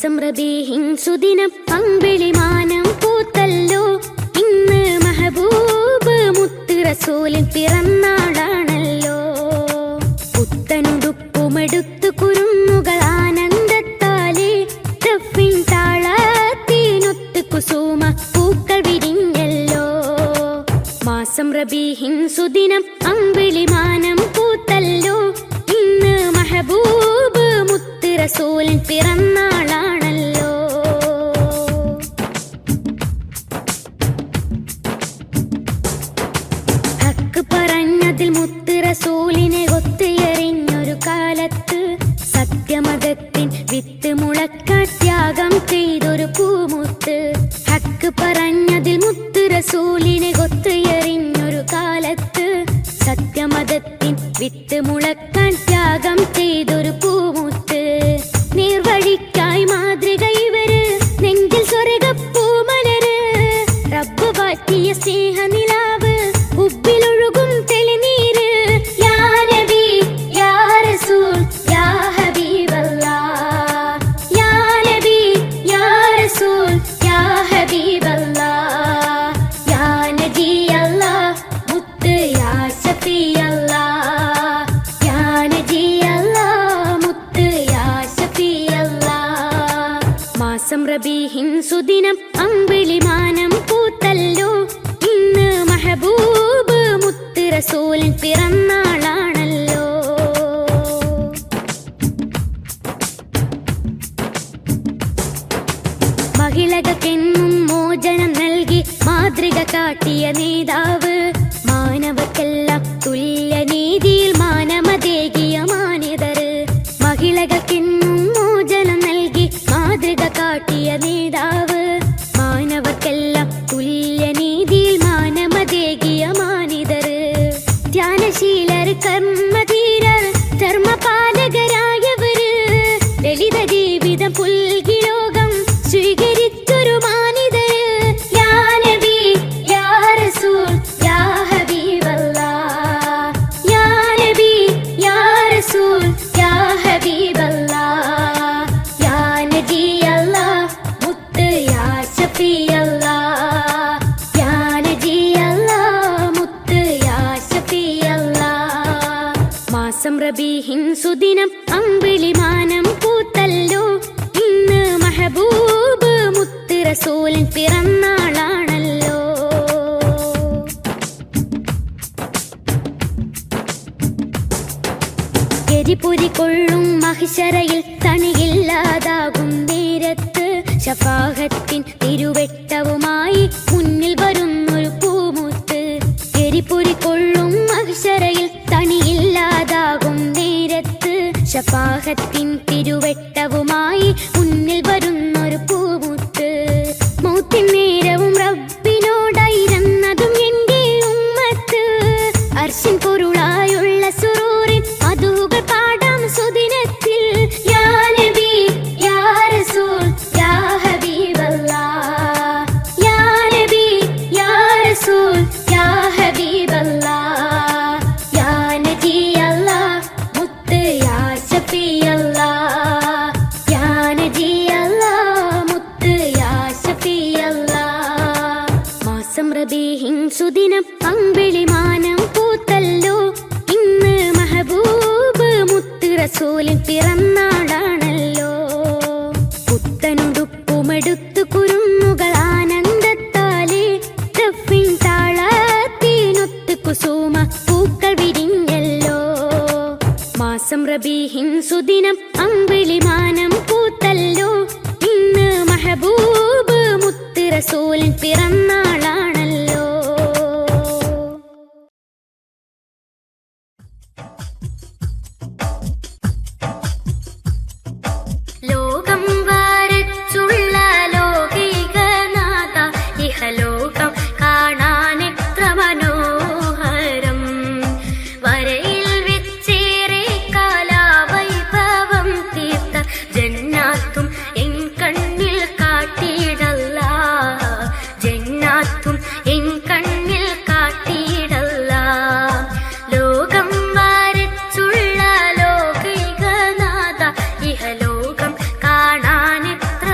മാസം റബീഹിൻ സുദിനം അമ്പിളിമാനം പൂത്തല്ലോ. ഇന്ന് മെഹബൂബ് മുത്ത് റസൂലിൻ പിറന്നാളാണല്ലോ. പുത്തനുടുപ്പുമെടുത്തു കുരുന്നുകൾ ആനന്ദത്താലേ ദഫിൻ താളത്തിനൊത്ത് കുസുമ പൂക്കൾ വിരിഞ്ഞല്ലോ. മാസം റബീഹിൻ സുദിനം അമ്പിളിമാനം പൂത്തല്ലോ. ഇന്ന് മെഹബൂബ് മുത്ത് റസൂലിൻ പിറന്നാളാണല്ലോ. ഹക്ക് പറഞ്ഞതിൽ മുത്ത് റസൂലിനെ ഒത്തുയറിഞ്ഞൊരു കാലത്ത് സത്യമതത്തിൻ വിത്ത് മുളക്കാൻ ത്യാഗം ചെയ്തൊരു പൂമുത്ത്. ഹക്ക് പറഞ്ഞതിൽ മുത്ത് റസൂലിനെ ഒത്തുയറിഞ്ഞൊരു കാലത്ത് സത്യമതത്തിൻ വിത്ത് മുളക്കാൻ ത്യാഗം ചെയ്തൊരു പൂമുത്ത്. നീർവഴിക്കായി മാതൃക ഇവര്, നെഞ്ചിൽ സ്വർഗപ്പൂമലര്. റബ്ബ് പാറ്റിയ സ്നേഹനിലാവ്, ഉബ്ബിലൊഴുകും തെളിനീര്. യാ നബി യാ റസൂൽ യാ ഹബീബല്ലാഹ്. യാ നബി യാ റസൂൽ യാ ഹബീബല്ലാഹ്. യാ നബി അല്ലാഹ് മുത്ത് യാ ശഫീ അല്ലാഹ്. യാ നബി അല്ലാഹ് മുത്ത് യാ ശഫീ അല്ലാഹ്. മാസം റബീഹിൻ സുദിനം അമ്പിളിമാനം പൂത്തല്ലോ. ഇന്ന് മെഹബൂബ് മുത്ത് റസൂലിൻ പിറന്നാളാണല്ലോ. മഹിളകൾക്കെന്നും മോചനം നൽകി മാതൃക കാട്ടിയ നേതാവ്. മാനവക്കെല്ലാം തുല്യനീതിയിൽ മാനമതേകിയ മാന്യതര്. മഹിളകൾക്കെന്നും മോചനം നൽകി മാതൃക കാട്ടിയ നേതാവ്. മാനവക്കെല്ലാം തുല്യനീതിയിൽ മാനമതേകിയ മാന്യതര്. ധ്യാനശീലർ കർമ്മധീരർ ധർമ്മപാലകരായവര്. ലളിത ജീവിതം പുൽകി ലോകം സ്വീകരിച്ചൊരു മാനിതര്. യാ നബി യാ റസൂൽ യാ ഹബീബല്ലാഹ്. യാ നബി യാ റസൂൽ യാ ഹബീബല്ലാഹ്. യാ നബി അല്ലാഹ് മുത്ത് യാ ശഫീ അല്ലാഹ്. യാ നബി അല്ലാഹ് മുത്ത് യാ ശഫീ അല്ലാഹ്. മാസം റബീഹിൻ സുദിനം അമ്പിളിമാനം പൂത്തല്ലോ. ഇന്ന് മെഹബൂബ് മുത്ത് റസൂലിൻ പിറന്നാളാണല്ലോ. എരിപുരി കൊള്ളും മഹിശറയിൽ തണിയില്ലാതാകും നേരത്ത് ശഫാഅത്തിൻ തിരുവെട്ടവുമായി മുന്നിൽ വരുന്നൊരു പൂമുത്ത്. എരിപുരി കൊള്ളും മഹിശറയിൽ തണിയില്ലാതാകും നേരത്ത് ശഫാഅത്തിൻ തിരുവെട്ടവുമായി മുന്നിൽ വരുന്നൊരു പൂമുത്ത്. മൗത്തിൻ നേരവും റബ്ബിനോടായിരുന്നതും എന്റെ ഉമ്മത്ത്. അർശിൻ പൊരുളായുള്ള സുറൂറിൻ മധുകൾ പാടാം സുദിനത്തിൽ. യാ നബി യാ റസൂൽ യാ ഹബീബല്ലാഹ്. യാ നബി യാ റസൂൽ യാ ഹബീബല്ലാഹ്. യാ നബി അല്ലാഹ് മുത്ത് യാ ശഫീ അല്ലാഹ്. യാ നബി അല്ലാഹ് മുത്ത് യാ ശഫീ അല്ലാഹ്. മാസം റബീഹിൻ സുദിനം അമ്പിളിമാനം പൂത്തല്ലോ. ഇന്ന് മെഹബൂബ് മുത്ത് റസൂലിൻ പിറന്നാളാണല്ലോ. പുത്തനുടുപ്പുമെടുത്തു കുരുന്നുകൾ ആനന്ദത്താലേ ദഫിൻ താളത്തിനൊത്ത് കുസുമ പൂക്കൾ വിരിഞ്ഞല്ലോ. മാസം റബീഹിൻ സുദിനം അമ്പിളിമാനം പൂത്തല്ലോ. ഇന്ന് മെഹബൂബ് മുത്ത് റസൂലിൻ പിറന്നാളാണല്ലോ. ലോകം വരച്ചുള്ള ലോകികനാഥ ഇഹലോകം കാണാനെത്ര മനോഹരം. വരയിൽ വെച്ചേറെ കലാവൈഭവം തീർത്ത ജന്നാത്തും എൻ കണ്ണിൽ കാട്ടിയിടല്ല. ജന്നാത്തും എൻ കണ്ണിൽ കാട്ടിയിടല്ല. ലോകം വരച്ചുള്ള ലോകികനാഥ ഇഹലോകം കാണാനെത്ര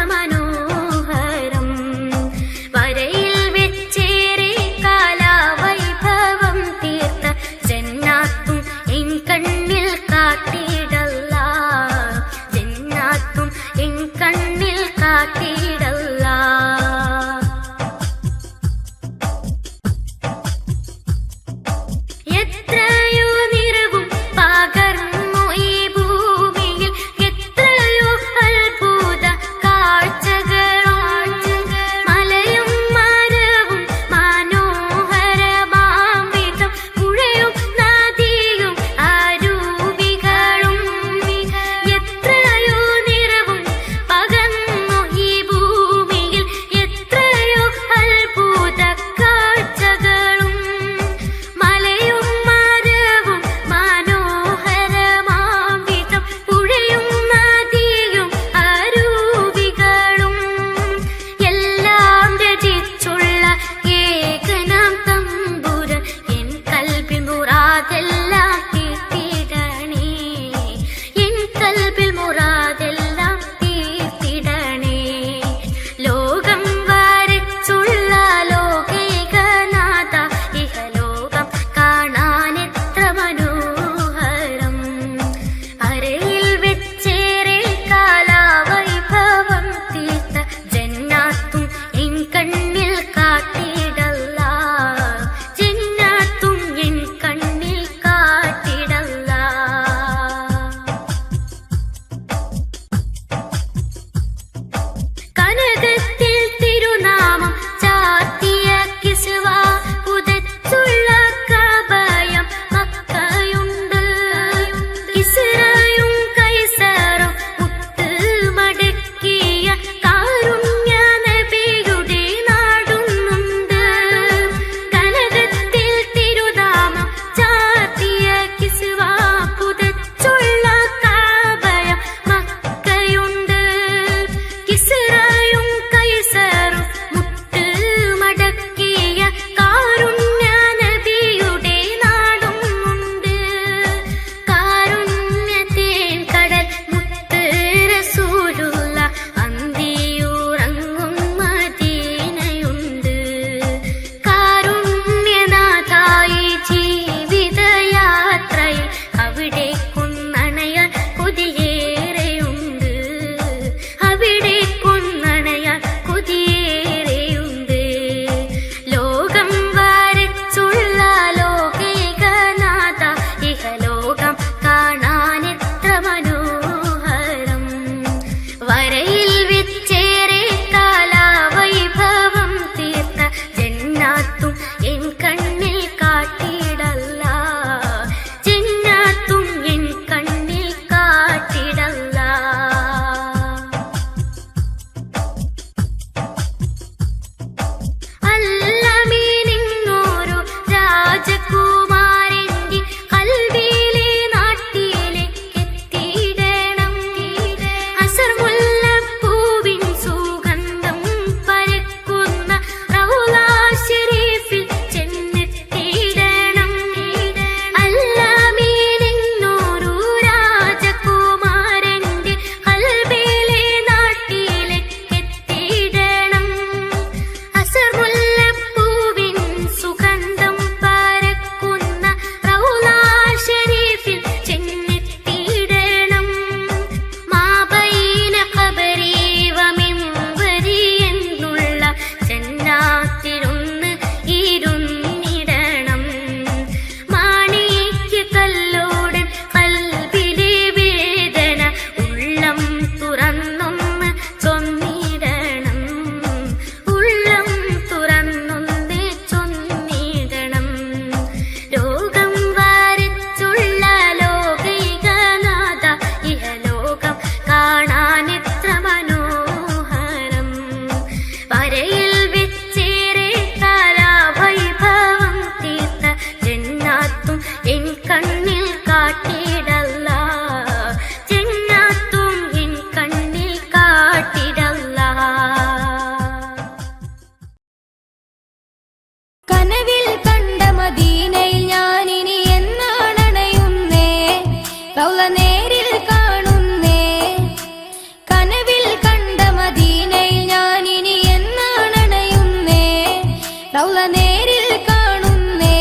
റൗള നേരിൽ കാണുന്നേ.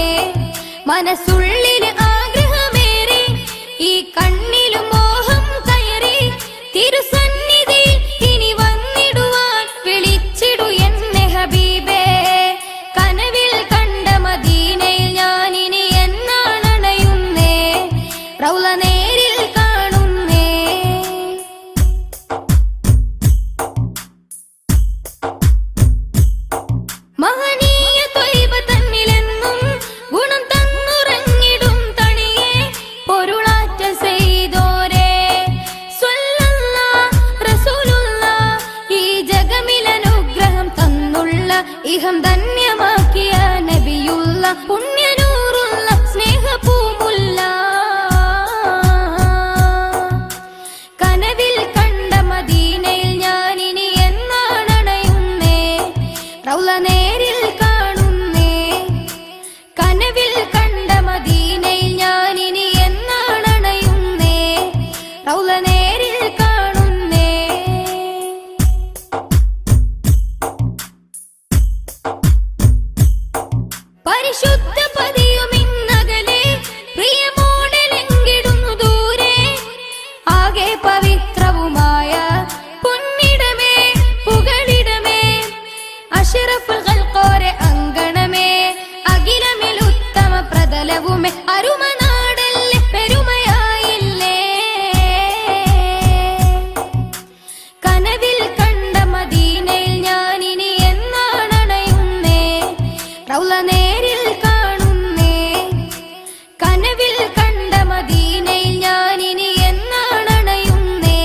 മനസ്സുള്ളിൽ ആഗ്രഹമേറി ഈ കണ്ണിലും മോഹം കയറി തിരുസന്നിധി ഇനി വന്നിടുവാൻ വിളിച്ചിടു എന്നെ ഹബീബേ. കനവിൽ കണ്ട മദീനയിൽ ഞാനിനി എന്നാണണയുന്നേ. റൗള നേരിൽ കാണുന്നേ. മഹനീയ ത്വയ്ബ തന്നിലെന്നും ഗുണം തന്നുറങ്ങിടും തണിയെ പൊരുളാറ്റ ചെയ്തോരേ സ്വല്ലല്ലാഹ് റസൂലുള്ളാഹ്. ഈ ജഗമിലനുഗ്രഹം തന്നുള്ള ഇഹം ധന്യമാക്കിയ നബിയുള്ള പുണ്യനൂറുള്ള സ്നേഹപൂമുല്ല. കനവിൽ കണ്ട മദീനയിൽ ഞാനിനി എന്നാണണയുന്നേ. റൗള നേരിൽ കാണുന്നേ. കനവിൽ കണ്ട മദീനയിൽ ഞാനിനി എന്നാണണയുന്നേ. റൗള നേരിൽ കാണുന്നേ. പരിശുദ്ധ പതിയുമിന്നകലെ പ്രിയമോടലെങ്കിടുന്നു ദൂരെ. ആകെ പവിത്രവുമായ പൊന്നിടമേ പുകളിടമേ അഷ്റഫുൽ ഖൽഖോരെ അങ്കണമേ അഖിലമിൽ ഉത്തമ പ്രതലവുമേ അരുമനാടല്ലേ പെരുമയായില്ലേ. കനവിൽ കണ്ട മദീനയിൽ ഞാനിനി എന്നാണണയുന്നേ. റൗള നേരിൽ കാണുന്നേ. കനവിൽ കണ്ട മദീനയിൽ ഞാനിനി എന്നാണണയുന്നേ.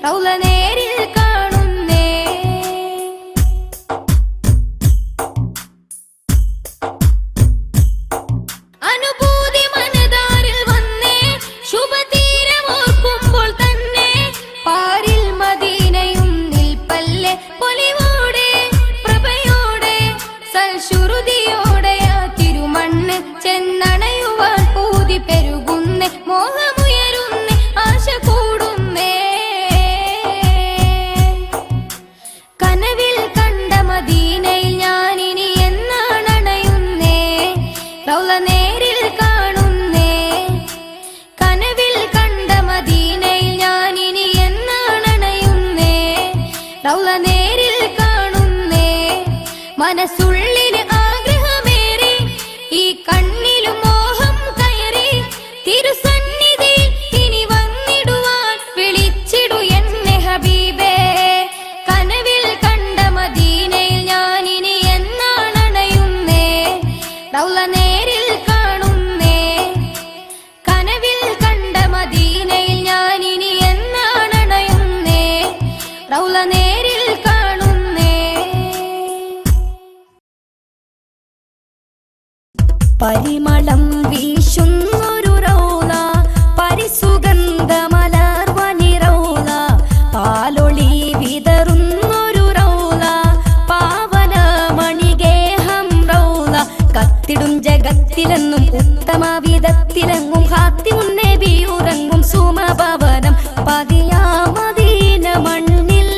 റൗള നേരിൽ കാണുന്നേ. അനുഭൂതി മനതാരിൽ വന്നേ ശുഭതീരമോർക്കുമ്പോൾ തന്നെ പാരിൽ മദീനയും നിൽപ്പല്ലേ പൊലിവോടെ പ്രഭയോടെ സൽശ്രുതിയോടെ ആ തിരുമണ്ണ് ചെന്നണയുവാൻ പൂതി പെരുകുന്നേ. മോഹമുയരുന്നേ ആശ കൂടുന്നേ. കനവിൽ കണ്ട മദീനയിൽ ഞാനിനി എന്നാണണയുന്നേ. റൗള നേരിൽ കാണുന്നേ. കനവിൽ കണ്ട മദീനയിൽ ഞാനിനി എന്നാണണയുന്നേ. റൗള നേരിൽ കാണുന്നേ. മനസ്സുള്ളിൽ ആഗ്രഹമേറി ഈ കണ്ണിലും മോഹം കയറി തിരുസന്നിധി ഇനി വന്നിടുവാൻ വിളിച്ചിടു എന്നെ ഹബീബേ. കനവിൽ കണ്ട മദീനയിൽ ഞാനിനി എന്നാണണയുന്നേ. റൗള നേരിൽ കാണുന്നേ. കനവിൽ കണ്ട മദീനയിൽ ഞാനിനി എന്നാണണയുന്നേ. റൗള നേരിൽ കാണുന്നേ. പരിമളം വീശുന്നൊരു റൗള പരിസുഗന്ധമലർവനി റൗള പാലൊളി വിതറുന്നൊരു റൗള പാവനമണിഗേഹം റൗള കത്തിടും ജഗത്തിലെന്നും ഉത്തമ വിധത്തിലെങ്ങും ഹാത്തിമുൻ നബിയുറങ്ങും സുമഭവനം പതിയാ മദീന മണ്ണിൽ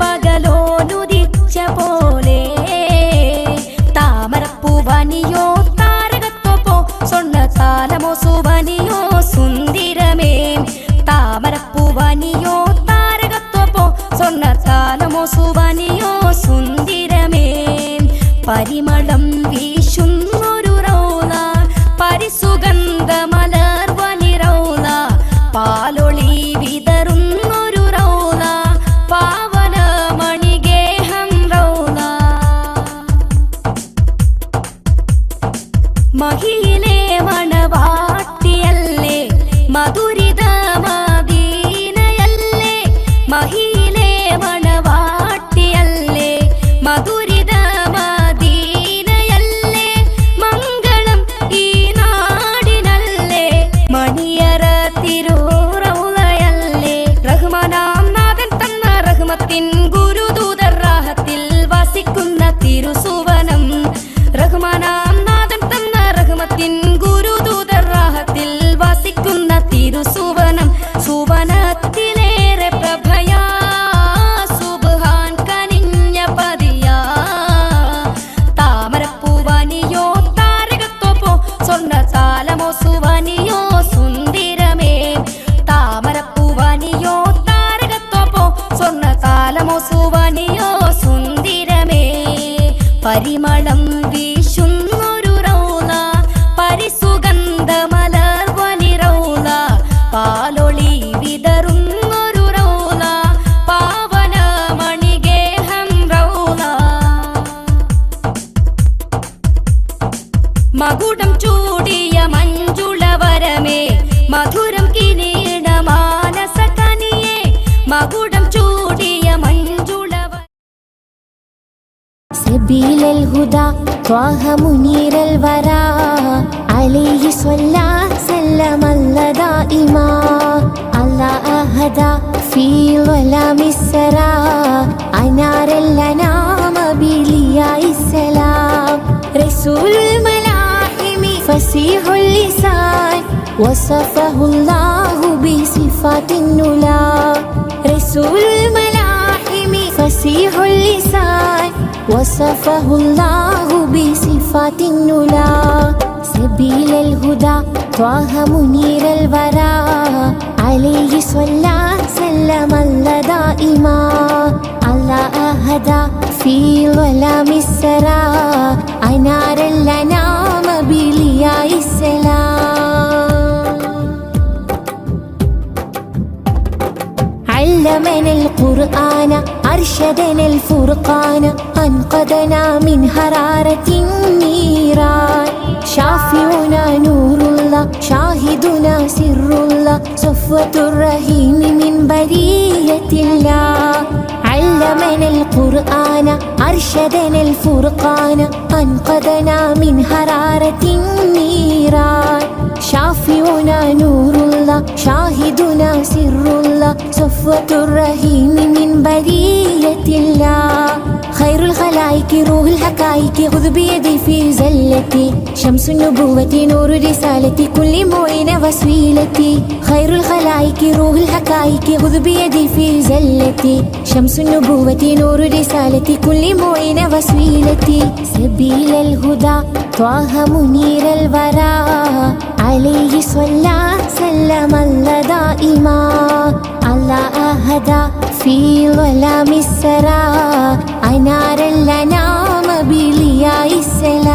പകലോനുദിച്ച പോലെ താമരപ്പൂവനിയോ താരകത്വപ്പോ സ്വർണ്ണ താലമോ സുവനിയോ സുന്ദരമേ. താമരപ്പൂവനിയോ താരകത്വപ്പോ സ്വർണ്ണ താലമോ സുവനിയോ സുന്ദരമേ. പരിമളം വീശുന്നൊരു റൗള പരിസുഗന്ധമലർവനി റൗള പാലൊളി വിതറുന്നൊരു റൗള പാവനമണിഗേഹം റൗള. മഹിയിലെ മണവാട്ടിയല്ലേ മധുരിത മദീനയല്ലേ. മഹിയിലെ മണവാട്ടിയല്ലേ മധുരിത മദീനയല്ലേ. മംഗളം ഈ നാടിനല്ലേ മണിയറ തിരുറൗളയല്ലേ. റഹ്മാനാം നാഥൻ തന്ന റഹ്മത്തിൻ ഗുരുദൂതർ റാഹത്തിൽ വസിക്കുന്ന തിരുസുവനം. റഹ്മാനാം നാഥൻ തന്ന റഹ്മത്തിൻ ഗുരുദൂതർ റാഹത്തിൽ പരിമളം വീശുന്നൊരു റൗള പരിസുഗന്ധമലർവനി റൗള പാലൊളി വിതറുന്നൊരു റൗള പാവനമണിഗേഹം റൗള മകുടം ചൂടിയ മഞ്ജുളവരമേ മധുരം കിരീട മാനസ കനിയേ മകുടം ചൂടിയ മഞ്ജുളവ سبيل الهدى طه منير الورى عليه صلى سلم الله دائما الله أهدى في ظلام السرى أنار الأنام بلياء السلام رسول الملاحم فصيح اللسان وصفه الله بصفات النلا رسول الملاحم فصيح اللسان وصفه الله بصفات النلا سبيل الهدى طه منير الورى عليه صلى سلم الله دائما الله أهدى في ظلام السرى أنار الأنام بلياء السلام علمنا القرآن أرشدنا الفرقان أنقذنا من حرارة النيران شافعنا نور الله شاهدنا سر الله صفوة الرحيم من برية الله علمنا القرآن أرشدنا الفرقان أنقذنا من حرارة النيران شافعنا نور الله شاهدنا سر الله صفوة الرحيم من برية الله خير الخلائق روح الحقائق خذ بيدي في زلتي شمس النبوة نور رسالتي كل معين وسيلتي خير الخلائق روح الحقائق خذ بيدي في زلتي شمس النبوة نور رسالتي كل معين وسيلتي سبيل الهدى طه منير الورى عليه صلى سلم الله دائما الله أهدى في ظلام السرى أنار الأنام بلياء السلام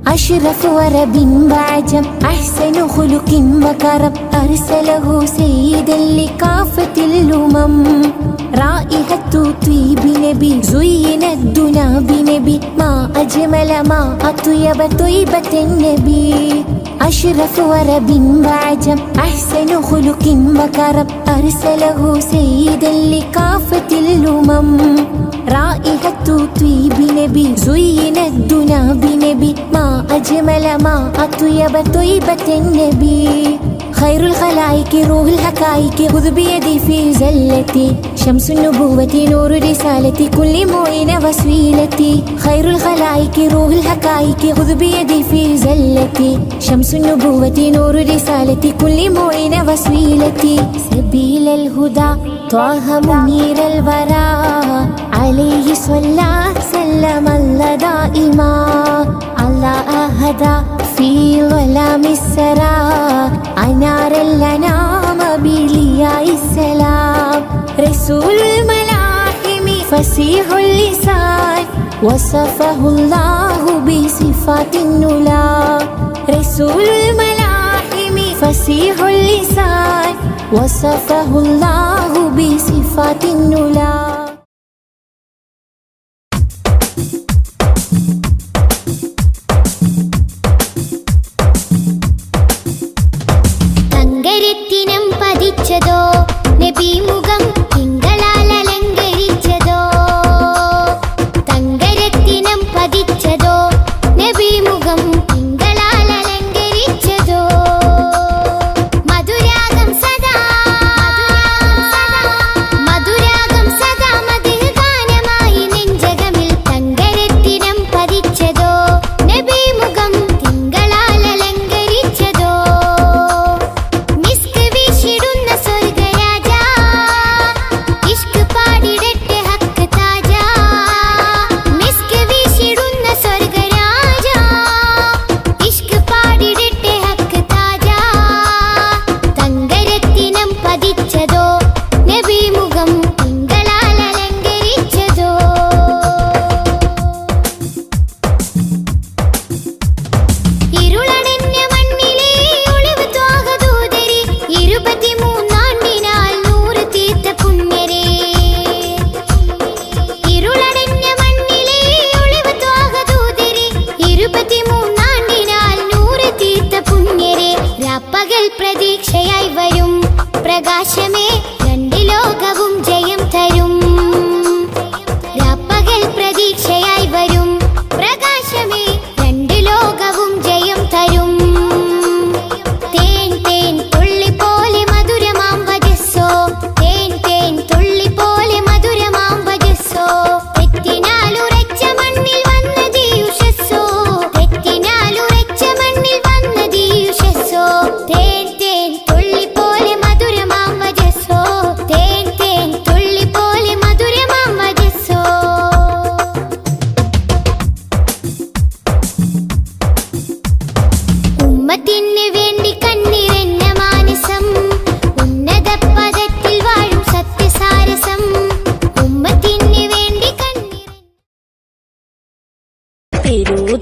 أشرف ورب وعجم أحسن خلق وكرم أرسله سيدا لكافة الأمم رائحة طيب نبي زين الدنا بنبي ما أجمل ما أطيب طيبة النبي أشرف ورب وعجم أحسن خلق وكرم أرسله سيدا لكافة الأمم رائحة طيب نبي زين الدنا بنبي ما أجمل ما أطيب طيبة النبي خير الخلائق روح الحقائق خذ بيدي في زلتي شمس النبوة نور رسالتي كل معين وسيلتي خير الخلائق روح الحقائق خذ بيدي في زلتي شمس النبوة نور رسالتي كل معين وسيلتي سبيل الهدى طه منير الورى عليه صلى سلم الله دائما الله أهدى في ظلام السرى أنار الأنام بلياء السلام رسول الملاحم فصيح اللسان وصفه الله بصفات النلا رسول الملاحم فصيح اللسان وصفه الله بصفات النلا അങ്കരത്തിനം പതിച്ചതോ നബി മുഖം തിങ്കളാൽ അലങ്കരിച്ചതോ തങ്കരത്തിനം പതിച്ചതോ നബി മുഖം തിങ്കളാൽ അലങ്കരിച്ചതോ മധുരാഗം സദാ മധുരാഗം സദാ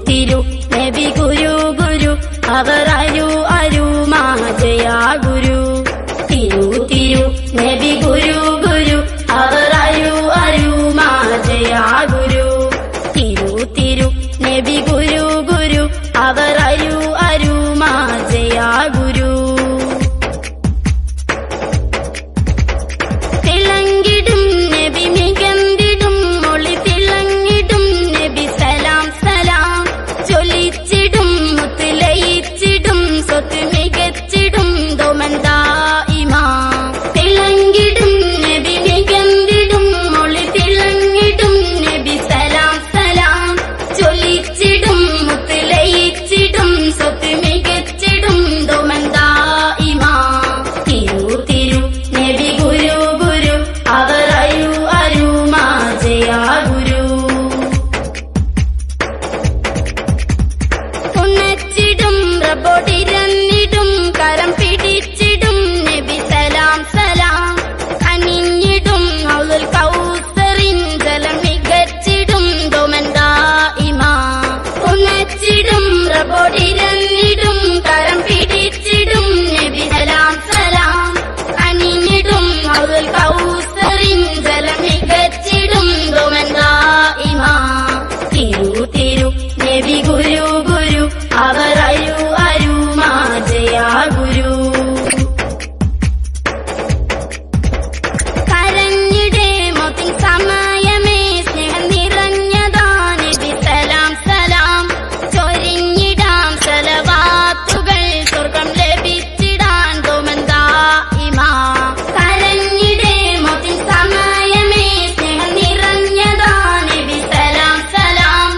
തിരു നബി ഗുരു ഗുരു അവർ അരു അരു മാജയ ഗുരു തിരു നബി ഗുരു ഗുരു അവർ അരു അരു മാജയ ഗുരു തിരു നബി ഗുരു ഗുരു അവർ അരു അരു മാജയ ഗുരു തിളങ്ങിടും നബി മികന്തിടും മൊളി തിളങ്ങിടും നബി സലാം സലാം ചൊല്ലിച്ചിടും മുത്തിലയിച്ചിടും സ്വത്ത് മികച്ചിടും ദോമന്തായിമാ തിളങ്ങിടും നബി മികന്തിടും മൊളി തിളങ്ങിടും നബി സലാം സലാം ചൊല്ലിച്ചിടും മുത്തിലയിച്ചിടും സ്വത്ത് മികച്ചിടും ദോമന്തായിമാ തിരു നബി ഗുരു ഗുരു അവർ അരു അരു മാജയ ഗുരു ഉണച്ചിടും റബ്ബോടിരന്നിടും കരം പിടിച്ചിടും നബി സലാം സലാം അണിഞ്ഞിടും ഔലുൽ കൗസറിൻ ജലം മികച്ചിടും ദോമന്തായിമാ ഉണച്ചിടും റബ്ബോടിരന്നിടും കരം പിടിച്ചിടും നബി സലാം സലാം അണിഞ്ഞിടും ഔലുൽ കൗസറിൻ ജലം മികച്ചിടും ദോമന്തായിമാ തിരു നബി ഗുരു ഗുരു അവർ അരു അരു മാജയ ഗുരു കരഞ്ഞിടേ മോത്തിൻ സമയമേ സ്നേഹം നിറഞ്ഞതാ നബി സലാം സലാം ചൊരിഞ്ഞിടാം സലവാത്തുകൾ സ്വർഗം ലഭിച്ചിടാൻ ദോമന്തായിമാ കരഞ്ഞിടേ മോത്തിൻ സമയമേ സ്നേഹം നിറഞ്ഞതാ നബി സലാം സലാം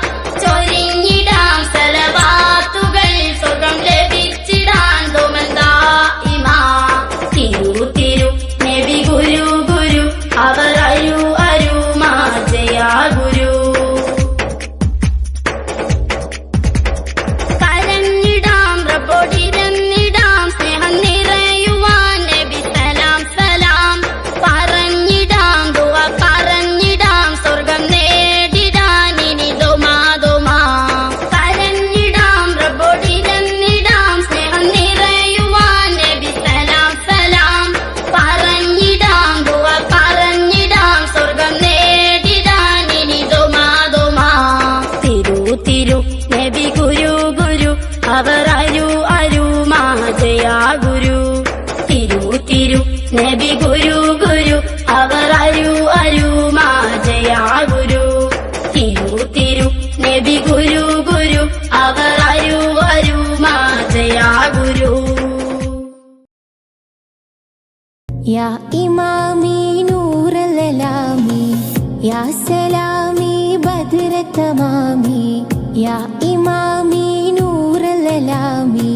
ചൊരിഞ്ഞിടാം സലവാത്തുകൾ സ്വർഗം ലഭിച്ചിടാൻ ദോമന്തായിമാ തിരു നബി ഗുരു ഗുരു അവർ അരു അരു മാജയ ഗുരു കരഞ്ഞിടാം റബ്ബോടിരന്നിടാം സ്നേഹം നിറയുവാൻ നബി സലാം സലാം പറഞ്ഞിടാം ദുആ പറഞ്ഞിടാം സ്വർഗം നേടിടാൻ ഇനി ദോമാ ദോമാ കരഞ്ഞിടാം റബ്ബോടിരന്നിടാം സ്നേഹം നിറയുവാൻ നബി സലാം സലാം പറഞ്ഞിടാം ദുആ പറഞ്ഞിടാം സ്വർഗം നേടിടാൻ ഇനി ദോമാ ദോമാ തിരു നബി ഗുരു ഗുരു അവർ അരു അരു മാജയ ഗുരു തിരു നബി ഗുരു ഗുരു അവർ അരു അരു മാജയ ഗുരു തിരു നബി ഗുരു ഗുരു അവർ അരു അരു മാജയ ഗുരു യാ ഇമാമി നൂറലലാമി യാ സലാമി ബദ്ര തമാമി യാ ഇമാമി നൂറലലാമി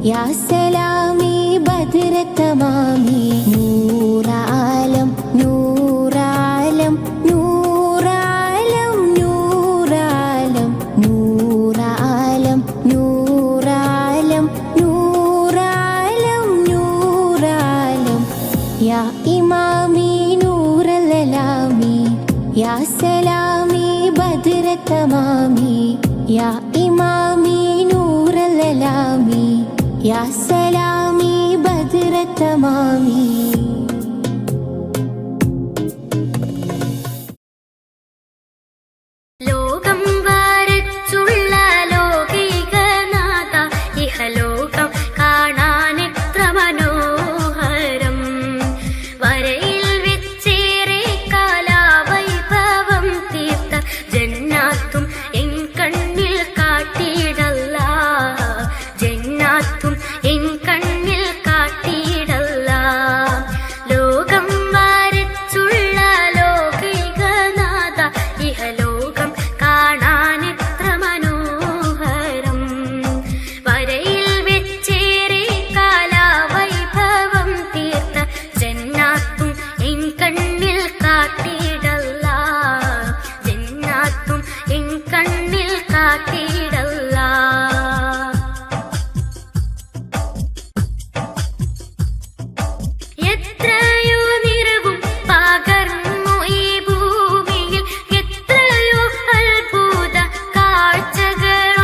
യാ സലാമി ബദ്ര തമാമി നൂറാലം നൂറാലം നൂറാലം നൂറാലം നൂറാലം നൂറാലം നൂറാലം നൂറാലം യാ ഇമാമി നൂറലലാമി യാ സലാമി ബദ്ര തമാമി യാ ഇമാമി നൂറലലാമി യാ സലാമി ബദ്ര തമാമി ലോകം വരച്ചുള്ള ലോകികനാഥ ഇഹലോകം കാണാനെത്ര മനോഹരം വരയിൽ വെച്ചേറെ കാലാവൈഭവം തീർത്ത ജന്നാത്തും എൻ കണ്ണിൽ കാട്ടിയിടല്ല ജന്നാത്തും എൻ കണ്ണിൽ കാട്ടിയിടല്ല ലോകം വരച്ചുള്ള ലോകികനാഥ ഇഹലോകം കാണാനെത്ര മനോഹരം വരയിൽ വെച്ചേറെ കാലാവൈഭവം തീർത്ത ജന്നാത്തും എൻ കണ്ണിൽ കാട്ടിയിടല്ല ജന്നാത്തും എൻ കണ്ണിൽ കാട്ടിയിടല്ല എത്രയോ നിറവും പകർന്നു ഈ ഭൂമിയിൽ എത്രയോ അത്ഭുത കാഴ്ചകൾ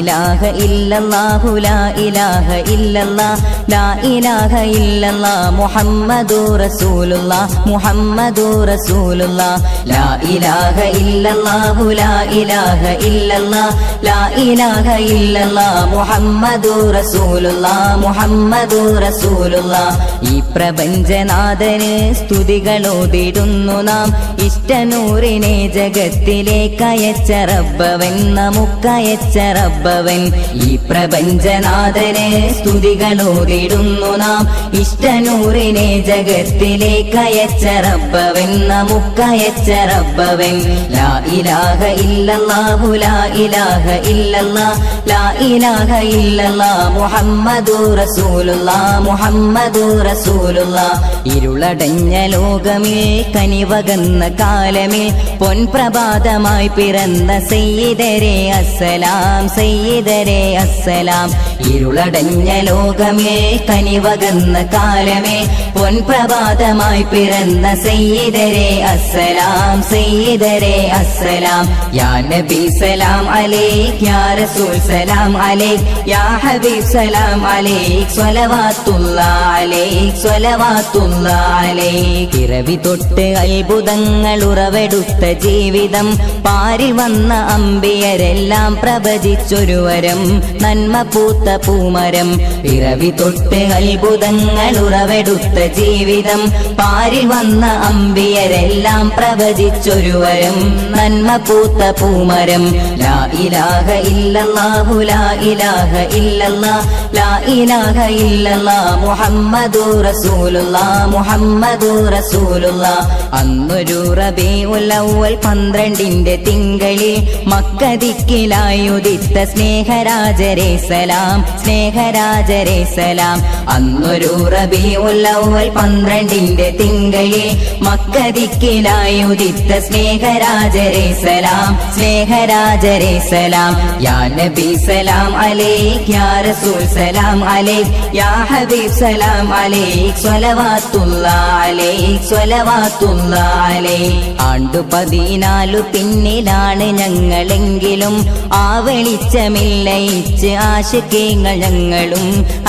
ഇലാഹ ഇല്ലല്ലാഹു ലാ ഇലാഹ ഇല്ലല്ലാഹ് ലാ ഇലാഹ ഇല്ലല്ലാഹ് മുഹമ്മദുർ റസൂലുള്ളാഹ് മുഹമ്മദുർ റസൂലുള്ളാഹ് ലാ ഇലാഹ ഇല്ലല്ലാഹു ലാ ഇലാഹ ഇല്ലല്ലാഹ് ലാ ഇലാഹ ഇല്ലല്ലാഹ് മുഹമ്മദുർ റസൂലുള്ളാഹ് മുഹമ്മദുർ റസൂലുള്ളാഹ് ഈ പ്രപഞ്ചനാഥന് സ്തുതികളോതിടുന്നു നാം ഇഷ്ടനൂറിനെ ജഗത്തിലേക്കയച്ച റബ്ബവൻ നമുക്കയച്ച റബ്ബവൻ ഈ പ്രപഞ്ചനാഥന് സ്തുതികളോതിടുന്നു നാം ഇഷ്ടനൂറിനെ ജഗത്തിലേക്കയച്ച റബ്ബവൻ നമുക്കയച്ച റബ്ബവൻ ലാ ഇലാഹ ഇല്ലല്ലാഹു ലാ ഇലാഹ ഇല്ലല്ലാഹ് ലാ ഇലാഹ ഇല്ലല്ലാഹ് മുഹമ്മദുർ റസൂലുള്ളാഹ് മുഹമ്മദുർ റസൂലുള്ളാഹ് ഇരുളടഞ്ഞ ലോകമേ കനിവകന്ന കാലമേ പൊൻപ്രഭാതമായി പിറന്ന സയ്യിദരേ അസ്സലാം സയ്യിദരേ അസ്സലാം ഇരുളടഞ്ഞ ലോകമേ കനിവകന്ന കാലമേ പൊൻപ്രഭാതമായി പിറന്ന സയ്യിദരേ അസ്സലാം സയ്യിദരേ അസ്സലാം യാ നബി സലാം അലൈക് യാ റസൂൽ സലാം അലൈക് യാ ഹബീബ് സലാം അലൈക് സ്വലവാത്തുല്ലാഹ് അലൈക് സ്വലവാത്തുല്ലാഹ് അലൈക് പിറവി തൊട്ട് അത്ഭുതങ്ങൾ ഉറവെടുത്ത ജീവിതം പാരി വന്ന അമ്പിയരെല്ലാം പ്രവചിച്ചൊരു വരം നന്മ പൂത്ത പൂമരം പിറവി തൊട്ട് അത്ഭുതങ്ങൾ ഉറവെടുത്ത ജീവിതം പാരി വന്ന അമ്പിയരെല്ലാം പ്രവചിച്ചൊരു വരം നന്മ പൂത്ത പൂമരം ലാ ഇലാഹ ഇല്ലല്ലാഹു ലാ ഇലാഹ ഇല്ലല്ലാഹ് ലാ ഇലാഹ ഇല്ലല്ലാഹ് മുഹമ്മദുർ റസൂലുള്ളാഹ് മുഹമ്മദുർ റസൂലുള്ളാഹ് അന്നൊരു റബീഉൽ അവ്വൽ 12ന്റെ തിങ്കളിൽ മക്കദിക്കിലായി ഉദിത്ത സ്നേഹരാജരേ സലാം സ്നേഹരാജരേ സലാം അന്നൊരു റബീഉൽ അവ്വൽ 12ന്റെ തിങ്കളിൽ മക്കദിക്കിലായി ഉദിത്ത സ്നേഹരാജരേ സലാം സ്നേഹരാജരേ സലാം യാ നബി സലാം അലൈക് യാ റസൂൽ സലാം അലൈക് യാ ഹബീബ് സലാം അലൈക് സ്വലവാത്തുല്ലാഹ് അലൈക് സ്വലവാത്തുല്ലാഹ് അലൈക് ആണ്ടു 14 പിന്നിലാണ് ഞങ്ങളെങ്കിലും ആ വെളിച്ചമില്ലയിച്ച് ആശിക്കീങ്ങൾ ഞങ്ങളും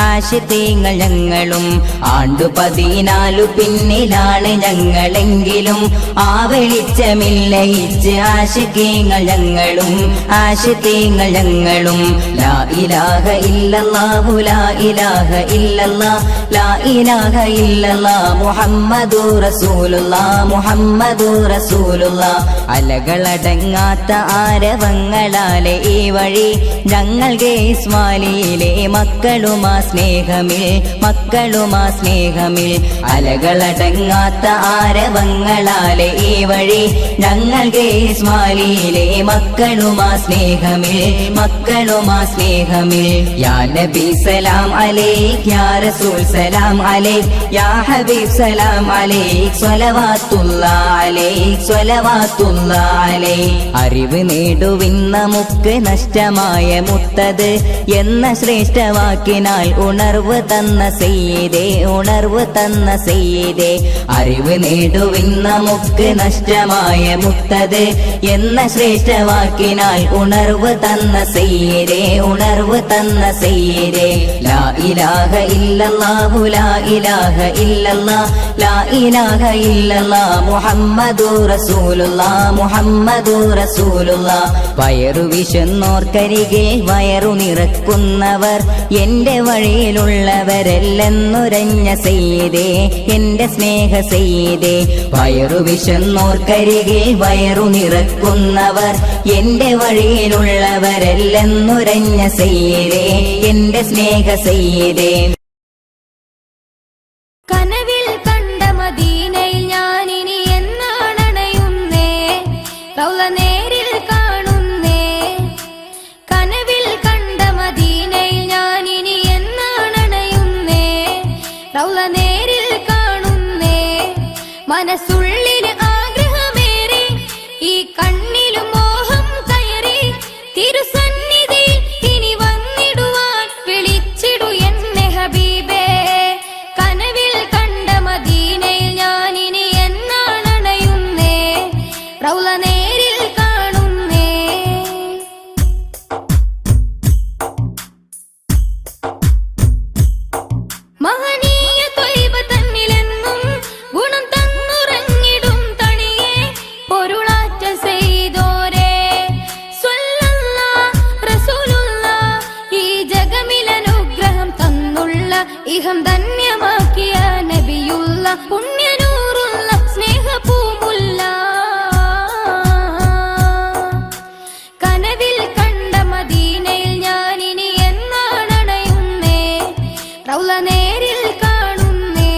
ആശിക്കീങ്ങൾ ഞങ്ങളും ആണ്ടു 14 പിന്നിലാണ് ഞങ്ങളെങ്കിലും ആ വെളിച്ചമില്ലയിച്ച് ആശിക്കീങ്ങൾ ഞങ്ങളും ആശിക്കീങ്ങൾ ഞങ്ങളും ലാ ഇലാഹ ഇല്ലല്ലാഹു ലാ ഇലാഹ ഇല്ലല്ലാഹ് ലാ ഇലാഹ ഇല്ലല്ലാഹ് മുഹമ്മദുർ റസൂലുള്ളാഹ് മുഹമ്മദുർ റസൂലുള്ളാഹ് അലകളടങ്ങാത്ത ആരവങ്ങളാലെ ഈ വഴി ഞങ്ങൾക്ക് ഇസ്മായിലിലെ മക്കളുമാ സ്നേഹമിൽ മക്കളുമാ സ്നേഹമിൽ അലകളടങ്ങാത്ത ആരവങ്ങളാലെ ഈ വഴി ഞങ്ങൾക്ക് ഇസ്മായിലിലെ മക്കളുമാ സ്നേഹമിൽ മക്കളുമാ സ്നേഹമിൽ യാ നബി സലാം അലൈക് യാ റസൂൽ സലാം അലൈക് യാ ഹബീബ് സലാം അലൈക് സ്വലവാത്തുല്ലാഹ് അലൈക് സ്വലവാത്തുല്ലാഹ് അലൈക് അറിവ് നേടുവിൻ നമുക്ക് നഷ്ടമായ മുത്തത് എന്ന ശ്രേഷ്ഠവാക്കിനാൽ ഉണർവ് തന്ന സയ്യിദേ ഉണർവ് തന്ന സയ്യിദേ അറിവ് നേടുവിൻ നമുക്ക് നഷ്ടമായ മുത്തത് എന്ന ശ്രേഷ്ഠവാക്കിനാൽ ഉണർവ് തന്ന സയ്യിദേ ഉണർവ് തന്ന സയ്യിദേ ലാ ഇലാഹ ഇല്ലല്ലാഹു ലാ ഇലാഹ ഇല്ലല്ലാഹ് ലാ ഇലാഹ ഇല്ലല്ലാഹ് മുഹമ്മദുർ റസൂലുള്ളാഹ് മുഹമ്മദുർ റസൂലുള്ളാഹ് വയറു വിശന്നോർക്കരികെ വയറു നിറക്കുന്നവർ എന്റെ വഴിയിലുള്ളവരെല്ലെന്നുരഞ്ഞ സയ്യിദേ എന്റെ സ്നേഹ സയ്യിദേ വയറു വിശന്നോർക്കരികെ വയറു നിറക്കുന്നവർ എന്റെ വഴിയിലുള്ളവരെല്ലെന്നുരഞ്ഞ സയ്യിദേ എന്റെ സ്നേഹ സയ്യിദേ കനവിൽ കണ്ട മദീനയിൽ ഞാനിനി എന്നാണണയുന്നേ റൗള നേരിൽ കാണുന്നേ കനവിൽ കണ്ട മദീനയിൽ ഞാനിനി എന്നാണണയുന്നേ റൗള നേരിൽ കാണുന്നേ മനസ്സുള്ളിൽ ആഗ്രഹമേറെ ഈ കണ്ണിലും മോഹം കയറി തിരുസന്നിധി ഇനി വന്നിടുവാൻ വിളിച്ചിടു എന്നെ ഹബീബേ കനവിൽ കണ്ട മദീനയിൽ ഞാനിനി എന്നാണണയുന്നേ റൗള നേരിൽ കാണുന്നേ ഇഹം ധന്യമാക്കിയ നബിയുള്ള പുണ്യനൂറുള്ള സ്നേഹപൂമുല്ല. കനവിൽ കണ്ട മദീനയിൽ ഞാനിനി എന്നാണണയുന്നേ, റൗള നേരിൽ കാണുന്നേ.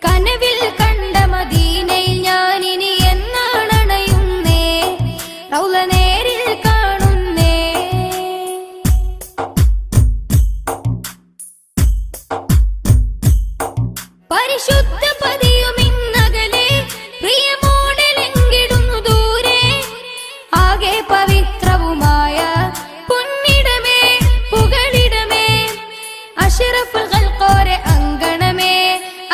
കനവിൽ കണ്ട മദീനയിൽ ഞാനിനി എന്നാണണയുന്നേ, റൗള നേരിൽ കാണുന്നേ. പരിശുദ്ധ പതിയുമിന്നകലെ പ്രിയമോടലെങ്കിടുന്നു ദൂരെ, ആകെ പവിത്രവുമായ പൊന്നിടമേ പുകളിടമേ, അഷ്റഫുൽ ഖൽഖോരെ അങ്കണമേ,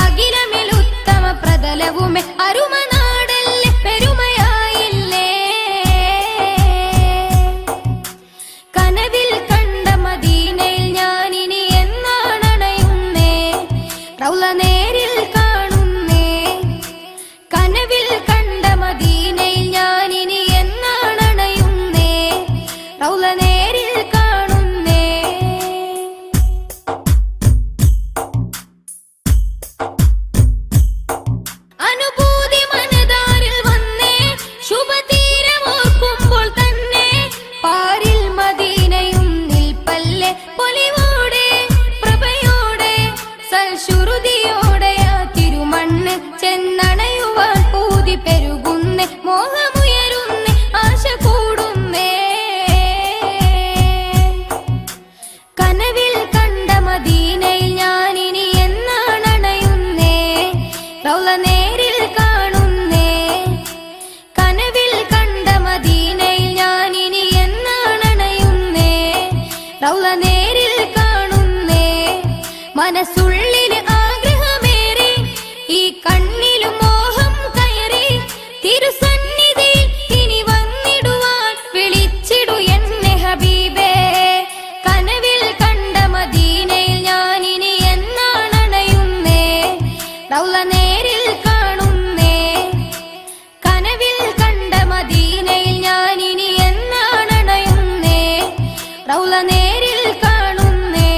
അഖിലമിൽ ഉത്തമ പ്രതലവുമേ, അരുമനാടല്ലേ പെരുമയായില്ലേ. കനവിൽ കണ്ട മദീനയിൽ ഞാനിനി എന്നാണണയുന്നേ, റൗള നേരിൽ കാണുന്നേ. കനവിൽ കണ്ട മദീനയിൽ ഞാനിനി എന്നാണണയുന്നേ, റൗള നേരിൽ കാണുന്നേ. അനുഭൂതി മനതാരിൽ വന്നേ, ശുഭതീരമോർക്കുമ്പോൾ തന്നെ, പാരിൽ മദീനയും നിൽപ്പല്ലേ പൊലിവോടെ പ്രഭയോടെ, സൽശ്രുതിയോടെ ആ തിരുമണ്ണ് ചെന്നണയുവാൻ ഊതി പെരുകുന്നേ, മോഹമുയരുന്നേ, ആശ കൂടുന്നേ. കനവിൽ കണ്ട മദീനയിൽ ഞാനിനി എന്നാണണയുന്നേ, റൗള നേരിൽ കാണുന്നേ. കനവിൽ കണ്ട മദീനയിൽ ഞാനിനി എന്നാണണയുന്നേ, റൗള നേരിൽ കാണുന്നേ. മനസ്സുള്ളില് ആഗ്രഹമേറി, ഈ കണ്ണിലും മോഹം കയറി, തിരുസന്നിധിയിൽ ഇനി വന്നിടുവാൻ വിളിച്ചിടു എന്നെ ഹബീബേ. കനവിൽ കണ്ട മദീനയിൽ ഞാനിനി എന്നാണണയുന്നേ, റൗള നേരിൽ കാണുന്നേ. കനവിൽ കണ്ട മദീനയിൽ ഞാനിനി എന്നാണണയുന്നേ, റൗള നേരിൽ കാണുന്നേ.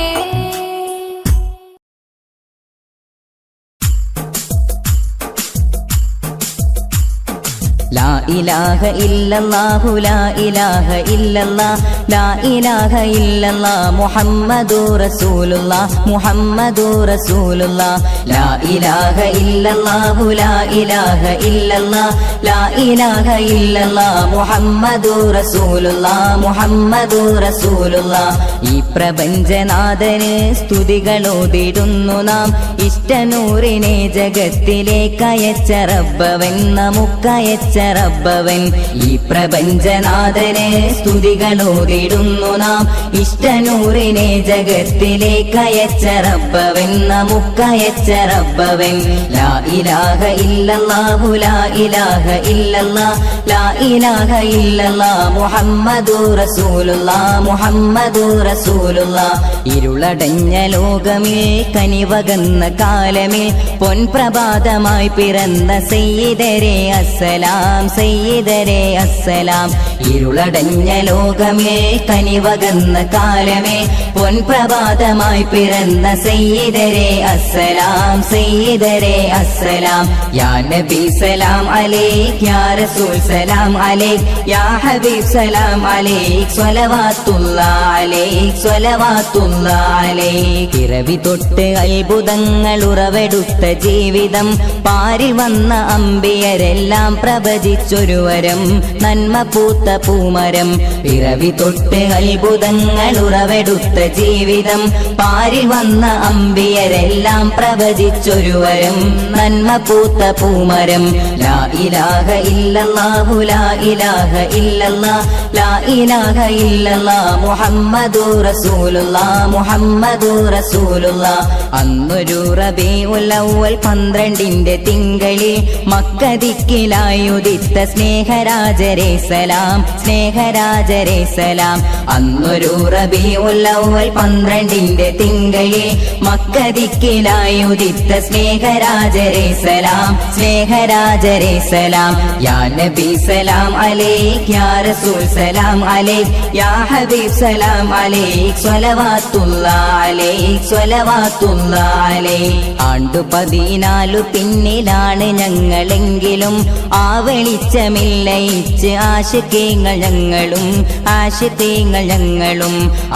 ലാ ഇലാഹ ഇല്ലല്ലാഹു ലാ ഇലാഹ ഇല്ലല്ലാഹ് ലാ ഇലാഹ ഇല്ലല്ലാഹ് മുഹമ്മദുർ റസൂലുള്ളാഹ് മുഹമ്മദുർ റസൂലുള്ളാഹ് ലാ ഇലാഹ ഇല്ലല്ലാഹു ലാ ഇലാഹ ഇല്ലല്ലാഹ് ലാ ഇലാഹ ഇല്ലല്ലാഹ് മുഹമ്മദുർ റസൂലുള്ളാഹ് മുഹമ്മദുർ റസൂലുള്ളാഹ്. ഈ പ്രപഞ്ചനാഥന് സ്തുതികളോതിടുന്നു നാം, ഇഷ്ടനൂറിനെ ജഗത്തിലേക്കയച്ച റബ്ബവൻ, നമുക്കയച്ച റബ്ബവൻ. ഈ പ്രപഞ്ചനാഥന് സ്തുതികളോതിടുന്നു നാം, ഇഷ്ടനൂറിനെ ജഗത്തിലേക്കയച്ച റബ്ബവൻ, നമുക്കയച്ച റബ്ബവൻ. ലാ ഇലാഹ ഇല്ലല്ലാഹു ലാ ഇലാഹ ഇല്ലല്ലാഹ് ലാ ഇലാഹ ഇല്ലല്ലാഹ് മുഹമ്മദുർ റസൂലുള്ളാഹ് മുഹമ്മദുർ റസൂലുള്ളാഹ്. ഇരുളടഞ്ഞ ലോകമേ കനിവകന്ന കാലമേ, പൊൻപ്രഭാതമായി പിറന്ന സയ്യിദരേ അസ്സലാം, സയ്യിദരേ അസ്സലാം. ഇരുളടഞ്ഞ ലോകമേ കനിവകന്ന കാലമേ, പൊൻപ്രഭാതമായി പിറന്ന സയ്യിദരേ അസ്സലാം, സയ്യിദരേ അസ്സലാം. യാ നബി സലാം അലൈക്, യാ റസൂൽ സലാം അലൈക്, യാ ഹബീബ് സലാം അലൈക്, സ്വലവാത്തുല്ലാഹ് അലൈക്, സ്വലവാത്തുല്ലാഹ് അലൈക്. പിറവി തൊട്ട് അത്ഭുതങ്ങൾ ഉറവെടുത്ത ജീവിതം, പാരിൽ വന്ന അമ്പിയരെല്ലാം പ്രവചിച്ചൊരു വരം, നന്മ പൂത്ത പൂമരം. പിറവി തൊട്ട് അത്ഭുതങ്ങൾ ഉറവെടുത്ത ജീവിതം, പാരിൽ വന്ന അമ്പിയരെല്ലാം പ്രവചിച്ചൊരു വരം, നന്മ പൂത്ത പൂമരം. ലാ ഇലാഹ ഇല്ലല്ലാഹു ലാ ഇലാഹ ഇല്ലല്ലാഹ് ലാ ഇലാഹ ഇല്ലല്ലാഹ് മുഹമ്മദുർ റസൂലുള്ളാഹ് മുഹമ്മദുർ റസൂലുള്ളാഹ്. അന്നൊരു റബീഉൽ അവ്വൽ 12 തിങ്കളിൽ മക്ക ദിക്കിലായുദിത്ത സ്നേഹരാജരേ സലാം, സ്നേഹരാജരെ സലാം. അന്നൊരു റബീഉൽ അവ്വൽ 12 തിങ്കളിൽ മക്കദിക്കിലായി ഉദിത്ത സ്നേഹരാജരെ സലാം, സ്നേഹരാജരെ സലാം. യാ നബി സലാം അലൈക്, യാ റസൂൽ സലാം അലൈക്, യാ ഹബീബ് സലാം അലൈക്, സ്വലവാത്തുല്ലാഹ് അലൈക്, സ്വലവാത്തുല്ലാഹ് അലൈക്. ആണ്ടു 14 പിന്നിലാണ് ഞങ്ങളെങ്കിലും ആ വെളിച്ചമില്ലയിച്ച് ആശിക്കീങ്ങൾ ഞങ്ങളും, ആശിക്കീങ്ങൾ ഞങ്ങളും.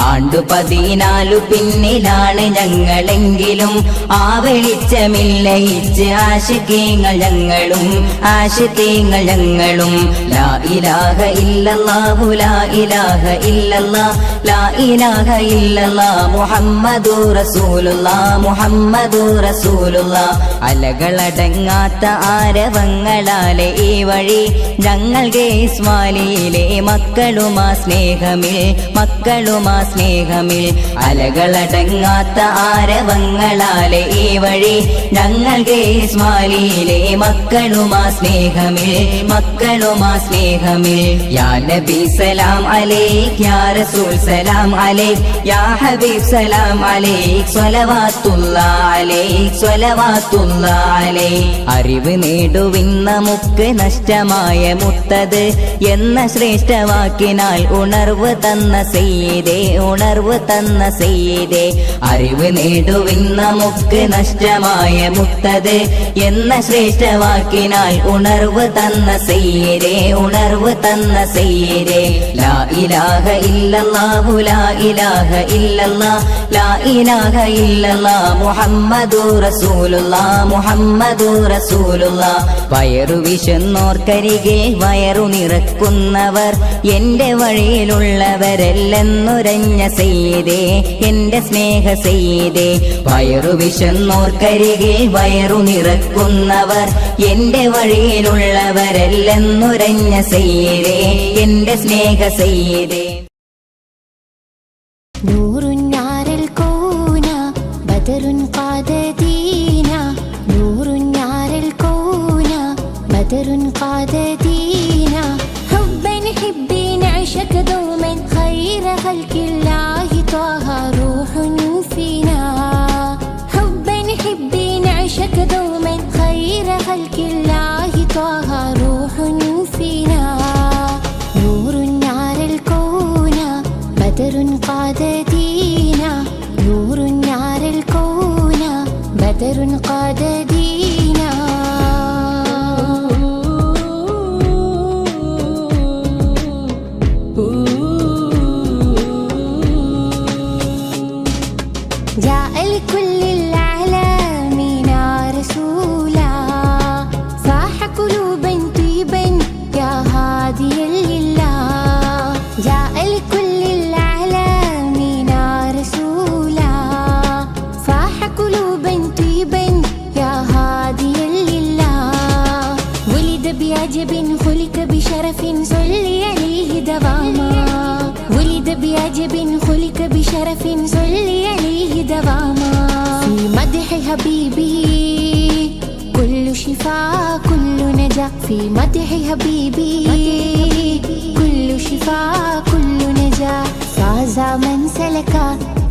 ആണ്ടു 14 പിന്നിലാണ് ഞങ്ങളെങ്കിലും ആ വെളിച്ചമില്ലയിച്ച് ആശിക്കീങ്ങൾ ഞങ്ങളും, ആശിക്കീങ്ങൾ ഞങ്ങളും. ലാ ഇലാഹ ഇല്ലല്ലാഹു ലാ ഇലാഹ ഇല്ലല്ലാഹ്, ലാ ഇലാഹ ഇല്ലല്ലാഹ് മുഹമ്മദുർ റസൂലുള്ളാഹ്, മുഹമ്മദുർ റസൂലുള്ളാഹ്. അലകളടങ്ങാത്ത ആരവങ്ങളാലെ ഈ വഴി ഞങ്ങൾക്ക് ഇസ്മായിലിലെ മക്കളുമാ സ്നേഹമിൽ, മക്കളുമാ സ്നേഹമിൽ. അലകളടങ്ങാത്ത ആരവങ്ങളാലെ ഈ വഴി ഞങ്ങൾക്ക് ഇസ്മായിലിലെ മക്കളുമാ സ്നേഹമിൽ, മക്കളുമാ സ്നേഹമിൽ. യാ നബി സലാം അലൈക്, യാ റസൂൽ സലാം അലൈക്, യാ ഹബീബ് സലാം അലൈക്, സ്വലവാത്തുല്ലാഹ് അലൈക്, സ്വലവാത്തുല്ലാഹ് അലൈക്. അറിവ് നേടുവിൻ നമുക്ക് നഷ്ടമായ മുത്തത് എന്ന ശ്രേഷ്ഠവാക്കിനാൽ ഉണർവ് തന്ന സയ്യിദേ, ഉണർവ് തന്ന സയ്യിദേ. അറിവ് നേടുവിൻ നമുക്ക് നഷ്ടമായ മുത്തത് എന്ന ശ്രേഷ്ഠവാക്കിനാൽ ഉണർവ് തന്ന സയ്യിദേ, ഉണർവ് തന്ന സയ്യിദേ. ലാ ഇലാഹ ഇല്ലല്ലാഹു ലാ ഇലാഹ ഇല്ലല്ലാഹ്, ലാ ഇലാഹ ഇല്ലല്ലാഹ് മുഹമ്മദുർ റസൂലുള്ളാഹ്, മുഹമ്മദുർ റസൂലുള്ളാഹ്. വയറു വിശന്നോർക്കരികെ വയറു നിറക്കുന്നവർ എന്റെ വഴിയിലുള്ളവരെല്ലെന്നുരഞ്ഞ സയ്യിദേ, എന്റെ സ്നേഹ സയ്യിദേ. വയറു വിശന്നോർക്കരികെ വയറു നിറക്കുന്നവർ എന്റെ വഴിയിലുള്ളവരെല്ലെന്നുരഞ്ഞ സയ്യിദേ, എന്റെ സ്നേഹ സയ്യിദേ. നൂറുൻ നാരൽ കോന ബദറുൻ ഖാദദീന, നൂറുൻ നാരൽ കോന ബദറുൻ ഖാദദീന. ഹബ്ബൻ ഹിബ്ബി നഅശക ദൗമൻ ഖൈറ ഖൽഖില്ലാഹി ത്വാഹ റൂഹുൻ ഫീനാ. ഹബ്ബൻ ഹിബ്ബി നഅശക ദൗമൻ ഖൈറ ഖൽഖില്ലാഹി ത്വാഹ റൂഹുൻ ഫീനാ. നൂറുൻ നാരൽ കോന ബദറുൻ ഖാദദീന, നൂറുൻ നാരൽ കോന ബദറുൻ ഖാദദീന. جاء لكل العالمين رسولا صاح قلوبا طيبا يا هاديا لله. جاء لكل العالمين رسولا صاح قلوبا طيبا يا هاديا لله. ولد بعجب خلق بشرف صلي عليه دواما. ولد بعجب خلق بشرف صلي عليه دواما. في مدح حبيبي كل شفاء كل نجاة. في مدح حبيبي كل شفاء كل نجاة. فاز من سلك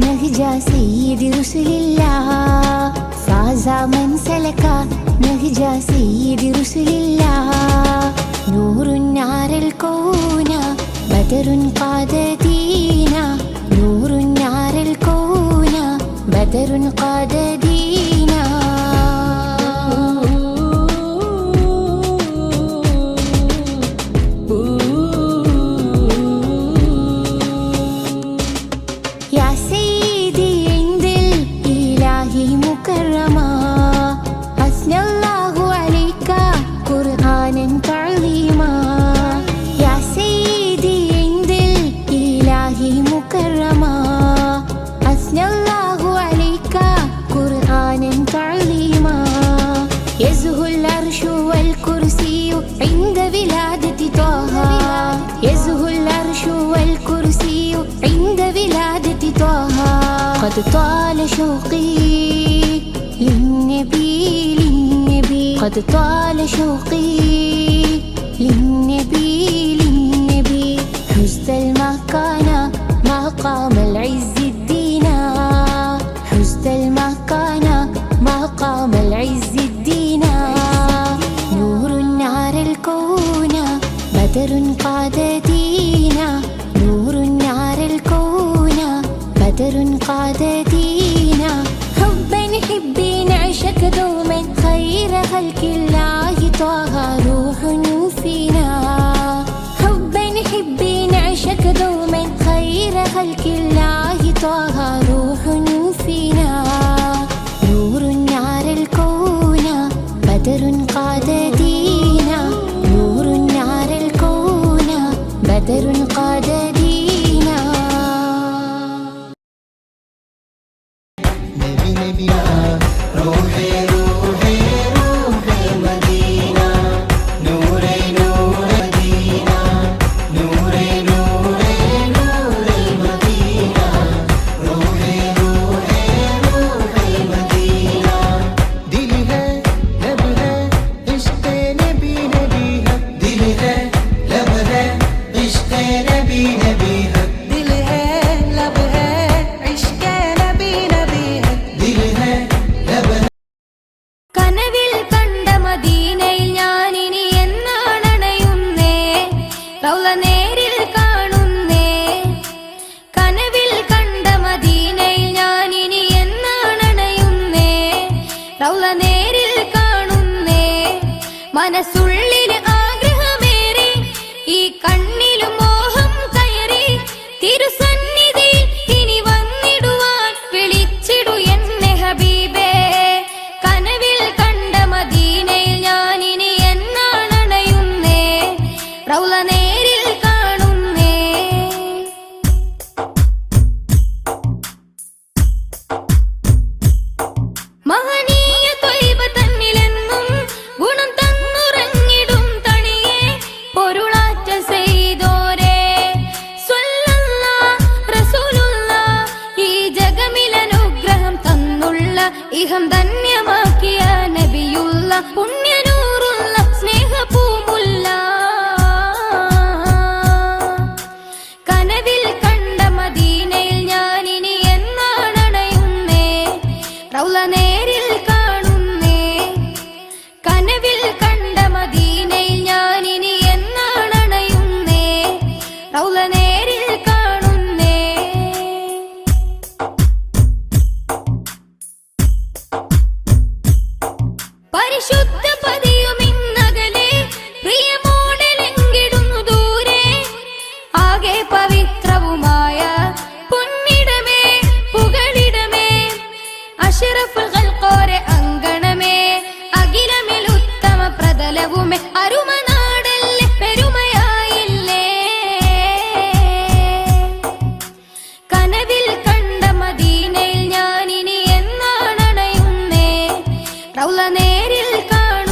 نهج سيد رسل الله. فاز من سلك نهج سيد رسل الله. نور نار الكون بدر قاددينا. نور نار الكون بدر قاددينا. يا سيدي عند الإله مكرما أثنى الله عليك قرآنا تعظيما. يا سيدي عند الإله مكرما أثنى الله عليك قرآنا تعظيما. يزهو العرش والكرسي عند ولادة طه. يزهو العرش والكرسي عند ولادة طه. قد طال شوقي للنبي للنبي. قد طال شوقي للنبي للنبي. حزت المكان مقام العز الدينا حزت المكان مقام العز الدينا نور النار الكون بدر قاد دينا نور النار الكون بدر قاد دينا حبا حبي نعشق دوما خير خلق الله طه روح فينا حبا حبي نعشق دوما خير خلق الله طه روح فينا نور النار الكون بدر قاد دينا نور النار الكون بدر قاد دينا نبي نبي روحي روحي روح المدينة نوري نور المدينة نوري نوري نور المدينة روحي روحي روح المدينة दिल है लब है इश्क़ नबी नबी है दिल है लब है इश्क़ नबी नबी है दिल है लब है इश्क़ नबी नबी है दिल है लब है കനവിൽ കണ്ട മദീനയിൽ ഞാനിനി എന്നാണണയുന്നേ റൗള നേരിൽ കാണുന്നേ കനവിൽ കണ്ട മദീനയിൽ ഞാനിനി എന്നാണണയുന്നേ റൗള നേരിൽ കാണുന്നേ മനസ്സുള്ളിൽ ആഗ്രഹമേറി ഈ കണ്ണിലും മോഹം കയറി തിരുസന്നിധി ഇനി വന്നിടുവാൻ വിളിച്ചിടു എന്നെ ഹബീബേ കനവിൽ കണ്ട മദീനയിൽ ഞാനിനി എന്നാണണയുന്നേ റൗള നേരിൽ കാണുന്നേ മഹനീയ ത്വയ്ബ തന്നിലെന്നും ഗുണം തന്നുറങ്ങിടും തണിയെ പൊരുളാറ്റ ചെയ്തോരേ സ്വല്ലല്ലാഹ് റസൂലുള്ളാഹ് ഈ ജഗമിലനുഗ്രഹം തന്നുള്ള ഇഹം ധന്യമാക്കിയ നബിയുള്ള പുണ്യനൂറുള്ള സ്നേഹപൂമുള്ള കനവിൽ കണ്ട മദീനയിൽ ഞാനിനി എന്നാണണയുന്നേ റൗള നേരിൽ കാണുന്നേ കനവിൽ കണ്ട മദീനയിൽ ഞാനിനി എന്നാണണയുന്നേ റൗള നേരിൽ കാണുന്നേ പരിശുദ്ധ പതിയുമിന്നകലെ പ്രിയമോടലെങ്കിടുന്നു ദൂരെ ആകെ പവിത്രവുമായ പൊന്നിടമേ പുകളിടമേ അഷ്റഫുൽ ഖൽഖോരെ അങ്കണമേ അഖിലമിൽ ഉത്തമ പ്രതലവുമേ അരുമനാടല്ലേ പെരുമയായില്ലേ കനവിൽ കണ്ട മദീനയിൽ ഞാനിനി എന്നാണണയുന്നേ റൗള നേരിൽ കാണുന്നേ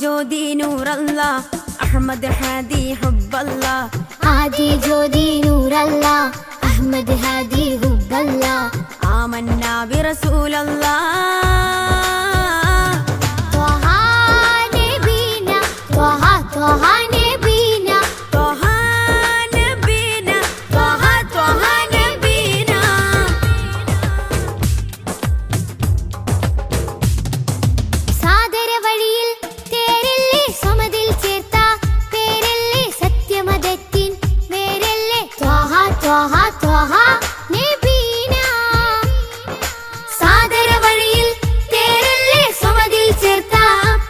ജ്യോതി നൂറല്ല അഹമ്മദ് ഹാദി ഹുബ്ബല്ല ആദി ജ്യോതി നൂറല്ല അഹമ്മദ് ഹാദി ഹുബ്ബല്ല ആമന്നാ ബിറസൂലല്ലാ ത്വഹ നബീന ത്വഹ ത്വഹ നബീന ത്വഹ നബീന ത്വഹ ത്വഹ നബീന സാദര വഴിയിൽ തേരല്ലേ സമതിൽ ചേർത്ത പേരല്ലേ സത്യമതത്തിൻ വേരല്ലേ ത്വഹ ത്വഹ ത്വഹ നബീന സാദര വഴിയിൽ തേരല്ലേ സമതിൽ ചേർത്ത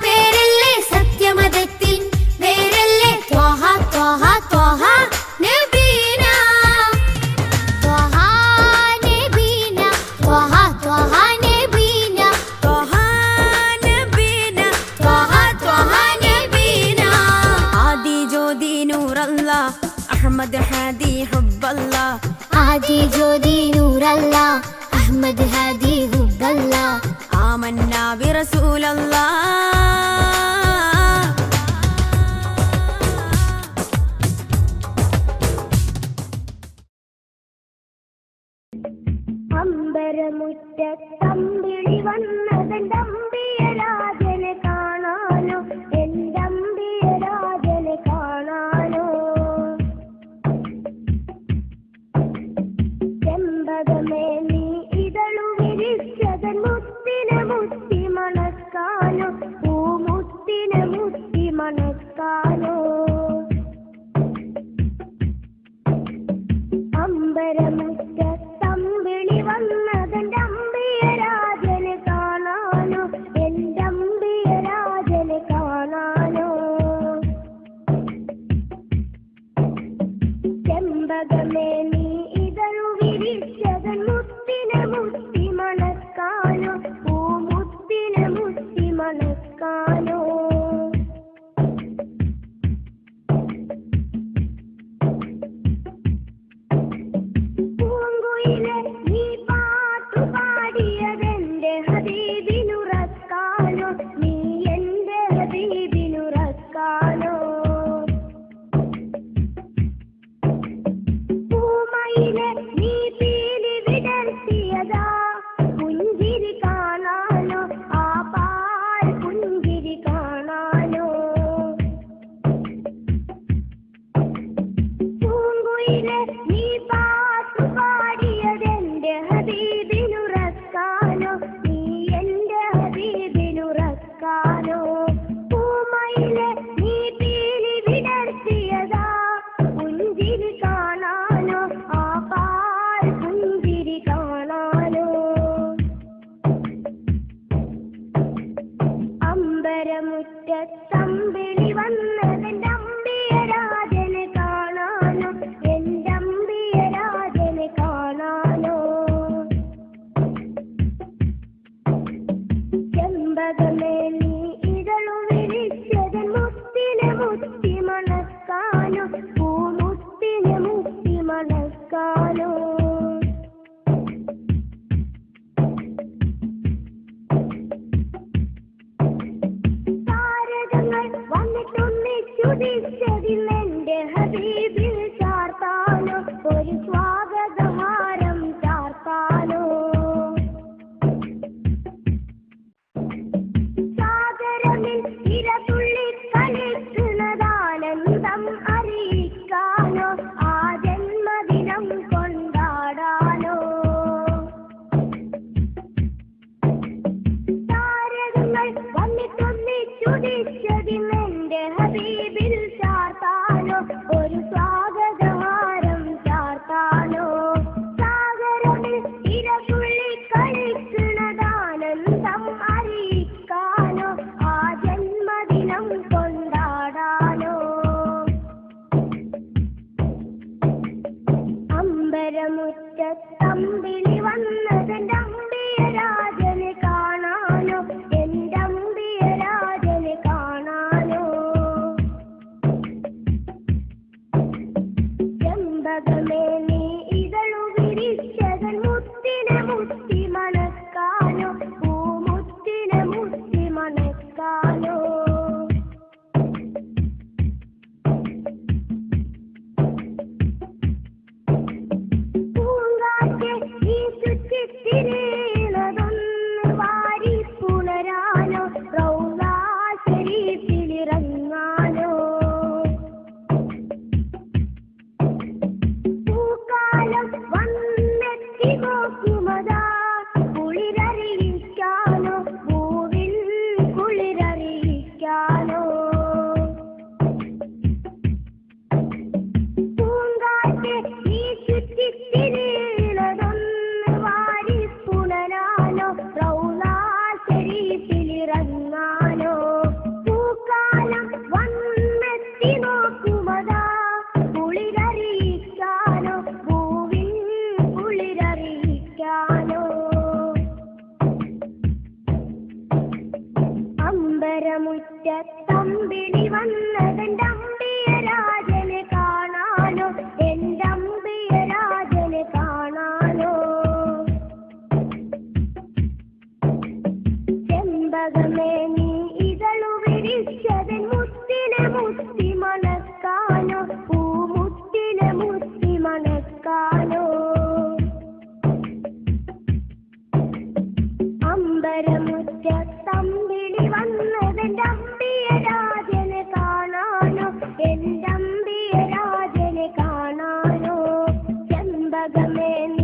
പേരല്ലേ സത്യമതത്തിൻ വേരല്ലേ ത്വഹ ത്വഹ ത്വഹ നബീന ത്വഹ നബീന ത്വഹ ത്വഹ നബീന ത്വഹ നബീന ത്വഹ ത്വഹ നബീന ആദി ജ്യോതി നൂറല്ല അഹമ്മദ് ഹാദി ഹുബ്ബല്ല ആദി ജ്യോതി നൂറല്ല അഹമ്മദ് ഹാദി ഹുബ്ബല്ല ആമന്നാ ബിറസൂലല്ലാ അമ്പരമുറ്റത്തമ്പിളി വന്നതെന്തമ്പിയരാജനെ കാണാനോ എന്തമ്പിയരാജനെ കാണാനോ ചെമ്പകമേ നീ ഇതളു വിരിച്ചതൻ മുത്തിനെ മുത്തി മണക്കാനോ പൂമുത്തിനെ മുത്തി മണക്കാനോ അമ്പരമുറ്റത്തമ്പിളി വന്നതെന്റെ അമ്പിയരാജനെ കാണാനോ എന്റെ അമ്പിയരാജനെ കാണാനോ ചെമ്പകമേ നീ ഇതളു വിരിച്ചതൻ മുത്തിനെ മുത്തി മണക്കാനോ പൂമുത്തിനെ മുത്തി മണക്കാനോ പൂങ്കുയിലെ നീ പാട്ടു പാടിയതെന്റെ ഹബീബിനുറക്കാനോ നീ എന്റെ ഹബീബിനുറക്കാനോ പൂമയിലെ നീ പീലി വിടർത്തിയതാ പുഞ്ചിരി കാണാനോ ആ പാൽ പുഞ്ചിരി കാണാനോ പൂങ്കുയിലെ നീ പാട്ടു പാടിയതെന്റെ ഹബീബിനുറക്കാനോ നീ എന്റെ ഹബീബിനുറക്കാനോ പൂമയിലെ നീ പീലി വിടർത്തിയതാ പുഞ്ചിരി കാണാനോ ആ പാൽ പുഞ്ചിരി കാണാനോ അമ്പരമുറ്റത്തമ്പിളി വന്നതെന്റെ അമ്പിയരാജനെ കാണാനോ എന്റെ അമ്പിയരാജനെ കാണാനോ ചെമ്പകമേ നീ ഇതളു വിരിച്ചതൻ മുത്തിനെ മുത്തി മണക്കാനോ പൂമുത്തിനെ മുത്തി മണക്കാനോ താരകങ്ങൾ വന്നിട്ടൊന്നിച്ചുദിച്ചതിലെന്റെ ഹബീബിൽ ചാർത്താനോ ഒരു സ്വാഗതഹാരം ചാർത്താനോ സാഗരമിൽ ഇരതുള്ളി കളിക്കുന്നതാനന്ദം അറിയിക്കാനോ ആ ജന്മദിനം കൊണ്ടാടാനോ താരകങ്ങൾ വന്നിട്ടൊന്നിച്ചുദിച്ചതിലെന്റെ ഹബീബിൽ ചാർത്താനോ ഒരു സ്വാഗതഹാരം ചാർത്താനോ സാഗരമിൽ ഇരതുള്ളി കളിക്കുന്നതാനന്ദം അറിയിക്കാനോ ആ ജന്മദിനം കൊണ്ടാടാനോ അമ്പരമുറ്റത്തമ്പിളി വന്നതെന്റെ അമ്പിയരാജനെ കാണാനോ എന്റെ അമ്പിയരാജനെ കാണാനോ ചെമ്പകമേ നീ ഇതളു വിരിച്ചതൻ മുത്തിനെ മുത്തി മണക്കാനോ പൂമുത്തിനെ മുത്തി മണക്കാനോ നീ